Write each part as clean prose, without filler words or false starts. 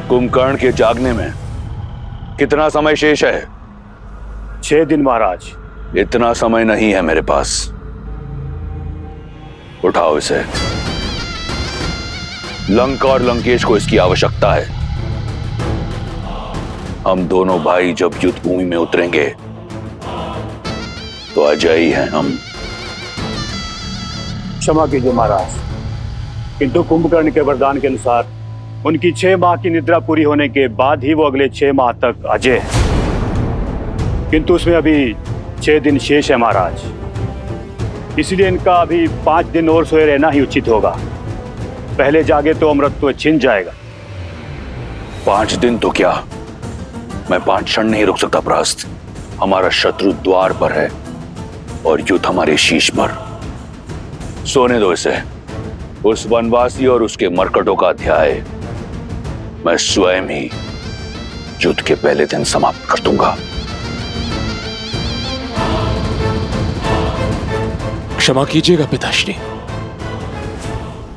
कुंभकर्ण के जागने में कितना समय शेष है? 6 दिन महाराज। इतना समय नहीं है मेरे पास। उठाओ इसे। लंका और लंकेश को इसकी आवश्यकता है। हम दोनों भाई जब युद्ध भूमि में उतरेंगे तो अजयी हैं हम। क्षमा कीजिए महाराज, किंतु कुंभकर्ण के वरदान के अनुसार उनकी 6 माह की निद्रा पूरी होने के बाद ही वो अगले 6 माह तक अजय है, किंतु उसमें अभी 6 दिन शेष है महाराज। इसलिए इनका अभी 5 दिन और सोए रहना ही उचित होगा। पहले जागे तो अमृतत्व छिन जाएगा। 5 दिन तो क्या, मैं 5 क्षण नहीं रुक सकता प्रहस्त। हमारा शत्रु द्वार पर है और युद्ध हमारे शीश पर। सोने दो इसे। उस वनवासी और उसके मरकटों का अध्याय मैं स्वयं ही युद्ध के पहले दिन समाप्त कर दूंगा। क्षमा कीजिएगा पिताश्री,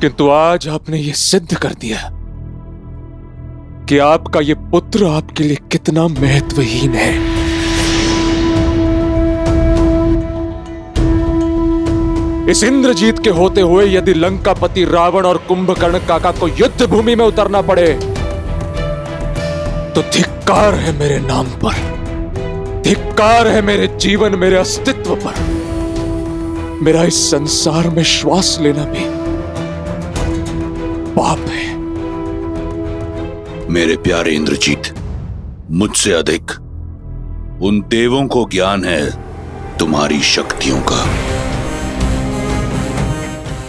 किंतु आज आपने यह सिद्ध कर दिया कि आपका यह पुत्र आपके लिए कितना महत्वहीन है। इस इंद्रजीत के होते हुए यदि लंकापति रावण और कुंभकर्ण काका को युद्ध भूमि में उतरना पड़े तो धिक्कार है मेरे नाम पर, धिक्कार है मेरे जीवन, मेरे अस्तित्व पर। मेरा इस संसार में श्वास लेना भी पाप है। मेरे प्यारे इंद्रजीत, मुझसे अधिक उन देवों को ज्ञान है तुम्हारी शक्तियों का।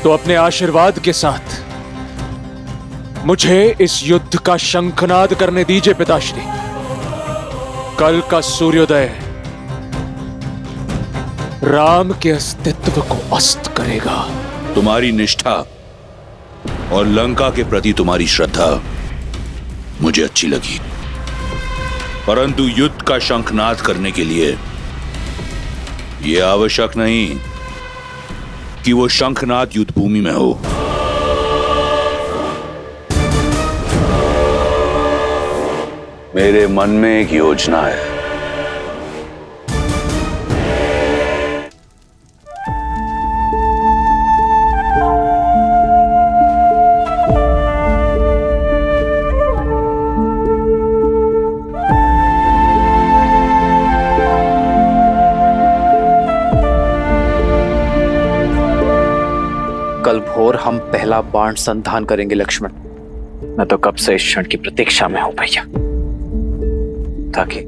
तो अपने आशीर्वाद के साथ मुझे इस युद्ध का शंखनाद करने दीजिए पिताश्री। कल का सूर्योदय राम के अस्तित्व को अस्त करेगा। तुम्हारी निष्ठा और लंका के प्रति तुम्हारी श्रद्धा मुझे अच्छी लगी, परंतु युद्ध का शंखनाद करने के लिए यह आवश्यक नहीं कि वो शंखनाद युद्ध भूमि में हो। मेरे मन में एक योजना है। कल भोर हम पहला बाण संधान करेंगे लक्ष्मण। मैं तो कब से इस क्षण की प्रतीक्षा में हूं भैया, ताकि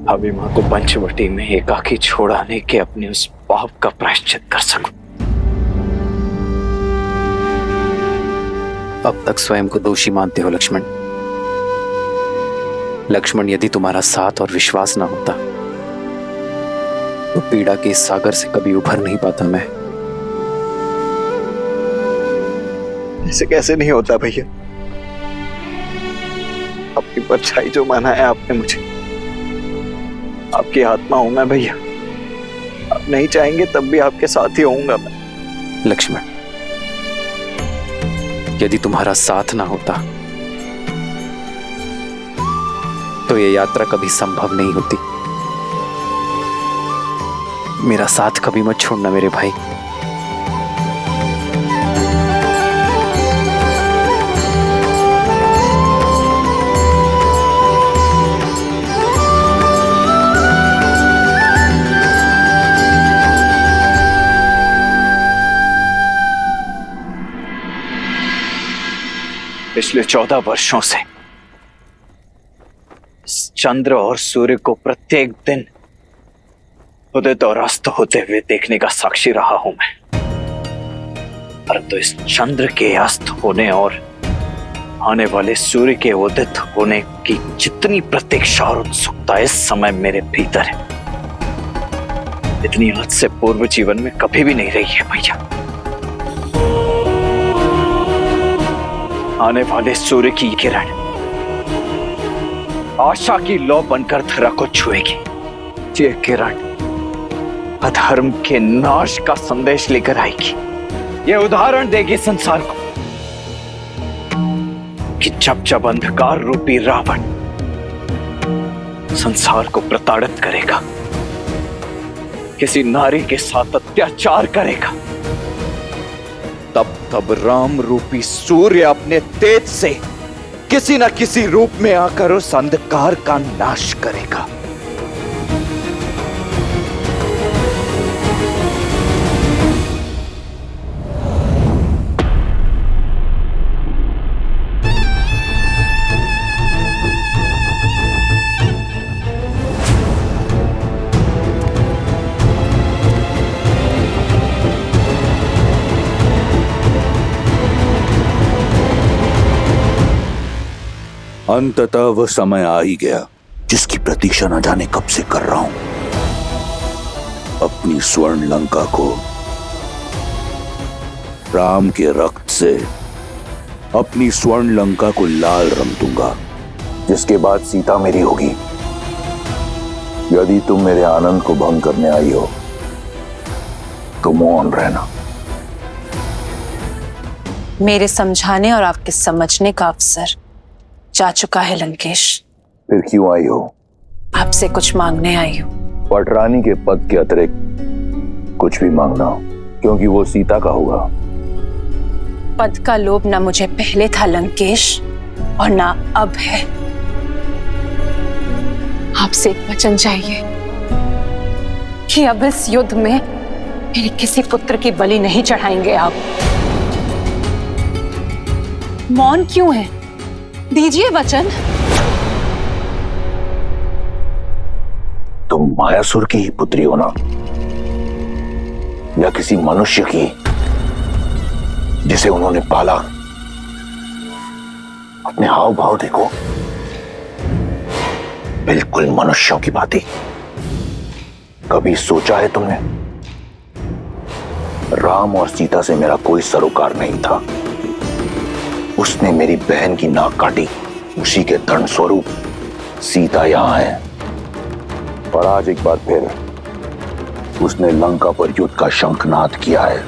अभिमा को पंचवटी में एकाकी छोड़ाने के अपने उस पाप का प्रायश्चित कर सकूं। अब तक स्वयं को दोषी मानते हो लक्ष्मण। लक्ष्मण, यदि तुम्हारा साथ और विश्वास ना होता तो पीड़ा के इस सागर से कभी उभर नहीं पाता मैं। ऐसे कैसे नहीं होता भैया? आपकी परछाई जो माना है आपने मुझे, आपकी आत्मा हूं मैं भैया। आप नहीं चाहेंगे तब भी आपके साथ ही होऊंगा मैं। लक्ष्मण, यदि तुम्हारा साथ ना होता तो यह यात्रा कभी संभव नहीं होती। मेरा साथ कभी मत छोड़ना मेरे भाई। पिछले 14 वर्षों से चंद्र और सूर्य को प्रत्येक दिन उदित और अस्त होते हुए देखने का साक्षी रहा हूं मैं, परंतु इस चंद्र के अस्त होने और आने वाले सूर्य के उदित होने की जितनी प्रतीक्षा और उत्सुकता इस समय मेरे भीतर है, इतनी आज से पूर्व जीवन में कभी भी नहीं रही है भैया। आने वाले सूर्य की किरण आशा की लौ बनकर धरा को छुएगी। ये किरण अधर्म के नाश का संदेश लेकर आएगी। ये उदाहरण देगी संसार को कि जब जब अंधकार रूपी रावण संसार को प्रताड़ित करेगा, किसी नारी के साथ अत्याचार करेगा, तब तब राम रूपी सूर्य अपने तेज से किसी न किसी रूप में आकर उस अंधकार का नाश करेगा। अंततः वह समय आ ही गया जिसकी प्रतीक्षा न जाने कब से कर रहा हूं। अपनी स्वर्ण लंका को राम के रक्त से, अपनी स्वर्ण लंका को लाल रंग दूंगा, जिसके बाद सीता मेरी होगी। यदि तुम मेरे आनंद को भंग करने आई हो तो मौन रहना। मेरे समझाने और आपके समझने का अवसर जा चुका है लंकेश। फिर क्यों आई हो? आपसे कुछ मांगने आई हूं। पटरानी के पद के अतिरिक्त कुछ भी मांगना, क्योंकि वो सीता का होगा। पद का लोभ ना मुझे पहले था लंकेश, और ना अब है। आपसे एक वचन चाहिए कि अब इस युद्ध में मेरे किसी पुत्र की बलि नहीं चढ़ाएंगे आप। मौन क्यों है? दीजिए वचन। तुम मायासुर की ही पुत्री हो ना, या किसी मनुष्य की जिसे उन्होंने पाला? अपने हाव भाव देखो, बिल्कुल मनुष्यों की भांति। कभी सोचा है तुमने? राम और सीता से मेरा कोई सरोकार नहीं था। उसने मेरी बहन की नाक काटी, उसी के दंड स्वरूप सीता यहां है। और आज एक बार फिर उसने लंका पर युद्ध का शंखनाद किया है।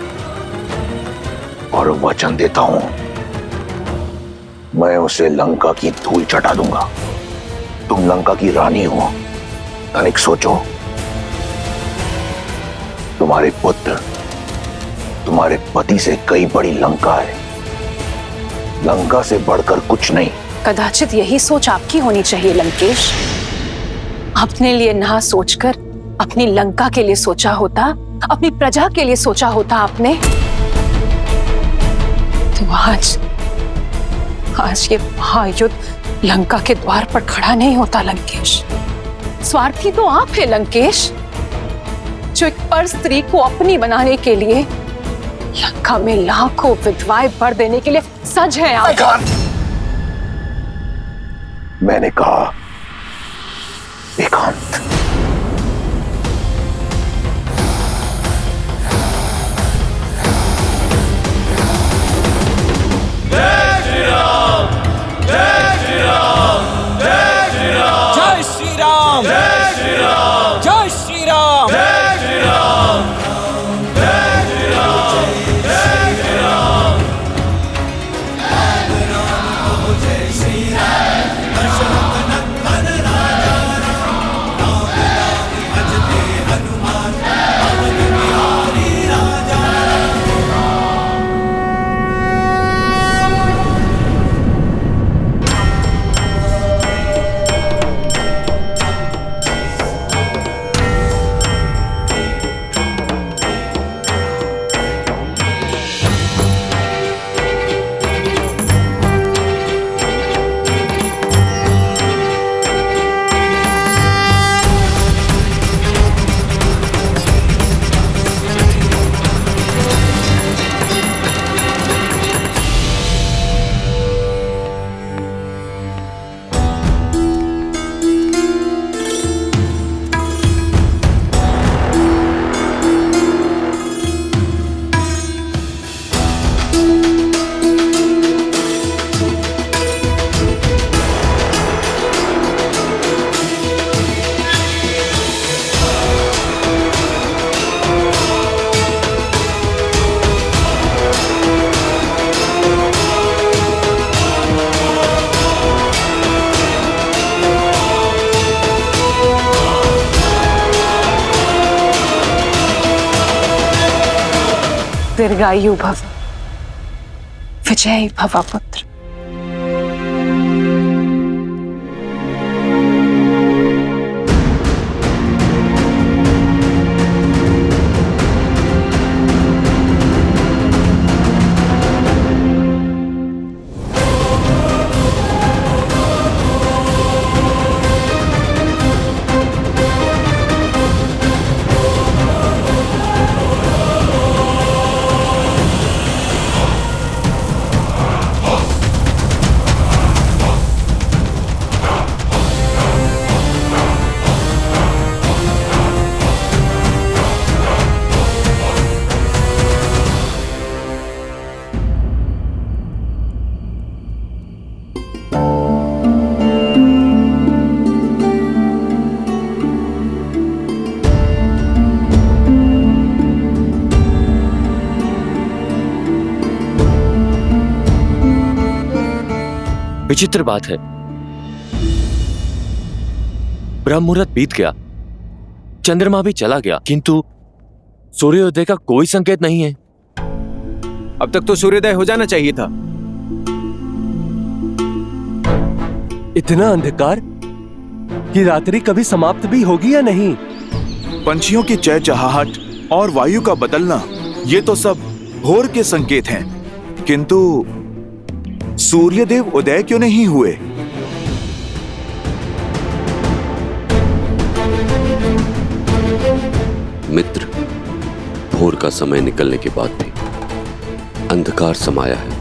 और वचन देता हूं, मैं उसे लंका की धूल चटा दूंगा। तुम लंका की रानी हो, तनिक सोचो। तुम्हारे पुत्र, तुम्हारे पति से कई बड़ी लंका है। लंका से बढ़कर कुछ नहीं। कदाचित यही सोच आपकी होनी चाहिए लंकेश। अपने लिए ना सोचकर अपनी लंका के लिए सोचा होता, अपनी प्रजा के लिए सोचा होता आपने, तो आज ये महायुद्ध लंका के द्वार पर खड़ा नहीं होता लंकेश। स्वार्थी तो आप है लंकेश, जो एक पर स्त्री को अपनी बनाने के लिए लंका में लाखों विधवाएं भर देने के लिए सज है आप। मैंने कहा एकांत। दीर्घायु भव, विजयी भव पुत्र। विचित्र बात है, ब्रह्म मुहूर्त बीत गया, चंद्रमा भी चला गया, किंतु सूर्योदय का कोई संकेत नहीं है। अब तक तो सूर्योदय हो जाना चाहिए था। इतना अंधकार कि रात्रि कभी समाप्त भी होगी या नहीं? पंछियों की चहचहाहट और वायु का बदलना, ये तो सब भोर के संकेत हैं, किंतु सूर्यदेव उदय क्यों नहीं हुए? मित्र, भोर का समय निकलने के बाद भी अंधकार समाया है।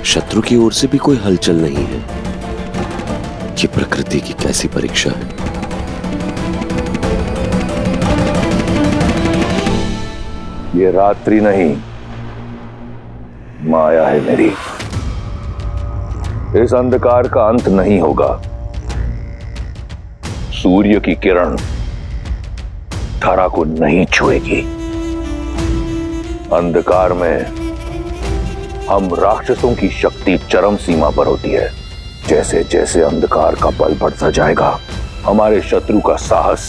शत्रु की ओर से भी कोई हलचल नहीं है। ये प्रकृति की कैसी परीक्षा है। ये रात्रि नहीं, माया है मेरी। इस अंधकार का अंत नहीं होगा। सूर्य की किरण धरा को नहीं छुएगी। अंधकार में हम राक्षसों की शक्ति चरम सीमा पर होती है। जैसे जैसे अंधकार का बल बढ़ता जाएगा, हमारे शत्रु का साहस,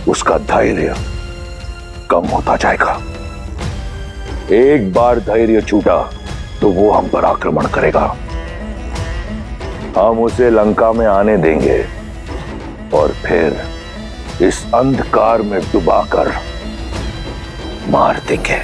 उसका धैर्य कम होता जाएगा। एक बार धैर्य छूटा तो वो हम पर आक्रमण करेगा। हम उसे लंका में आने देंगे और फिर इस अंधकार में डुबाकर मार देंगे।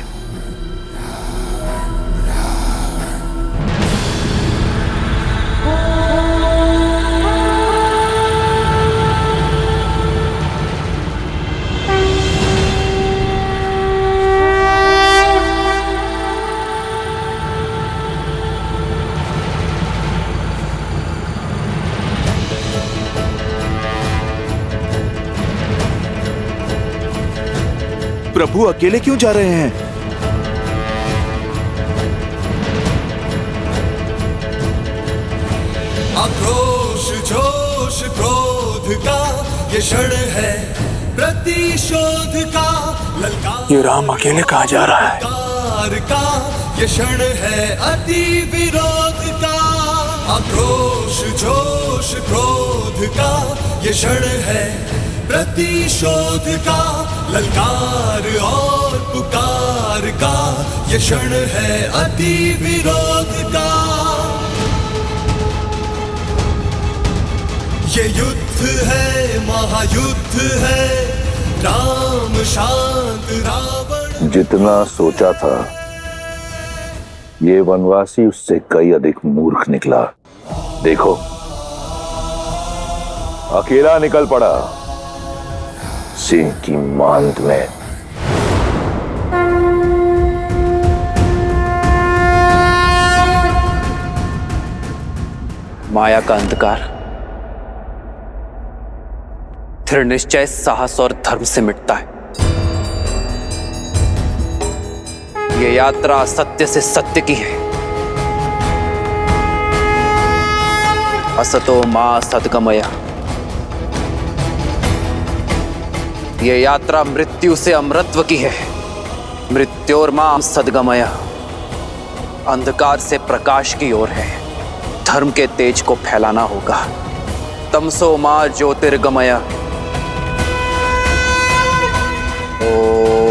प्रभु अकेले क्यों जा रहे हैं? आक्रोश, जोश, क्रोध का ये क्षण है, प्रतिशोध का ललकार। ये राम अकेले कहाँ जा रहा है? का ये क्षण है, अति विरोध का। आक्रोश, जोश, क्रोध का ये क्षण है, प्रतिशोध का ललकार और पुकार का ये क्षण है, अति विरोध का। ये युद्ध है, महायुद्ध है, राम शांत रावण। जितना सोचा था, ये वनवासी उससे कई अधिक मूर्ख निकला। देखो, अकेला निकल पड़ा सिंह की मांद में। माया का अंधकार दृढ़ निश्चय, साहस और धर्म से मिटता है। ये यात्रा सत्य से सत्य की है। असतो मां सद्गमय। ये यात्रा मृत्यु से अमरत्व की है। मृत्योर मां सद्गमय। अंधकार से प्रकाश की ओर है। धर्म के तेज को फैलाना होगा। तमसो मां ज्योतिर्गमय। ओ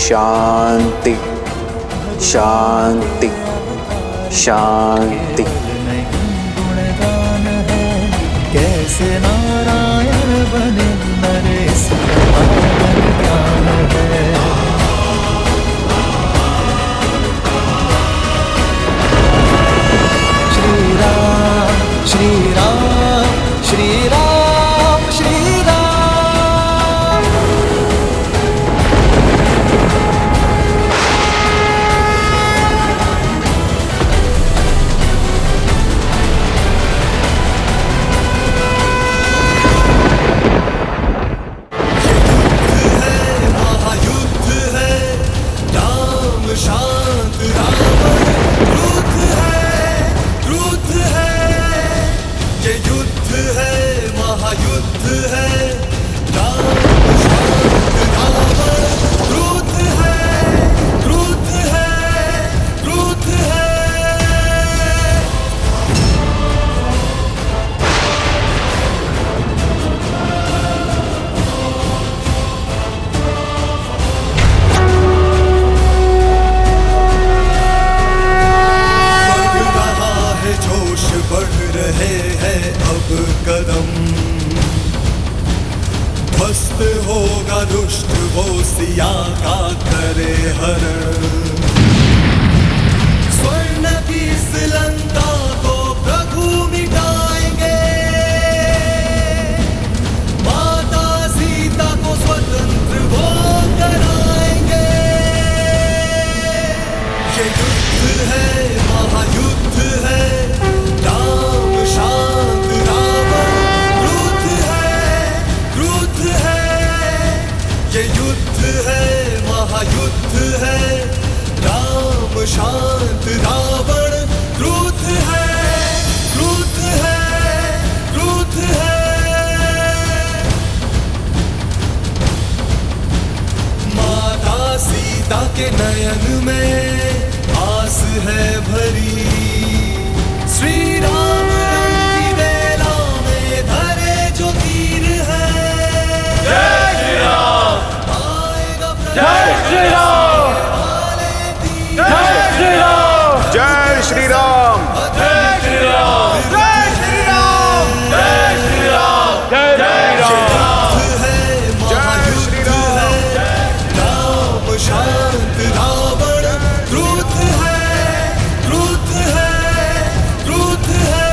शांति शांति शांति। कैसे नारायण बने नरेश ज्ञान है। श्री राम श्री राम श्री राम श्री राम। महायुद्ध है राम शांत रावण क्रुद्ध है ये युद्ध है महायुद्ध है राम शांत रावण क्रुद्ध है क्रुद्ध है क्रुद्ध है। बढ़ रहा है जोश बढ़ रहे हैं अब कदम ध्वस्त होगा दुष्ट वो सिया का करे हरण। स्वर्ण की इस लंका को प्रभु मिटाएंगे माता सीता को स्वतंत्र वो कराएंगे। ये युद्ध है महायुद्ध है राम शांत रावण क्रुद्ध है ये युद्ध है महायुद्ध है राम शांत रावण क्रुद्ध है क्रुद्ध है क्रुद्ध है। माता सीता के नयन में आस है भरी श्री राम रंग की बेला में धरे जो तीर है। जय श्री राम आएगा जय श्री राम जय श्री राम जय श्री राम जय श्री राम जय श्री राम जय श्री राम जय श्री राम। है महायुद्ध है राम शांत रावण क्रुद्ध है क्रुद्ध है क्रुद्ध है।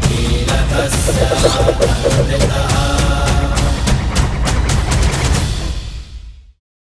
नीलकस्य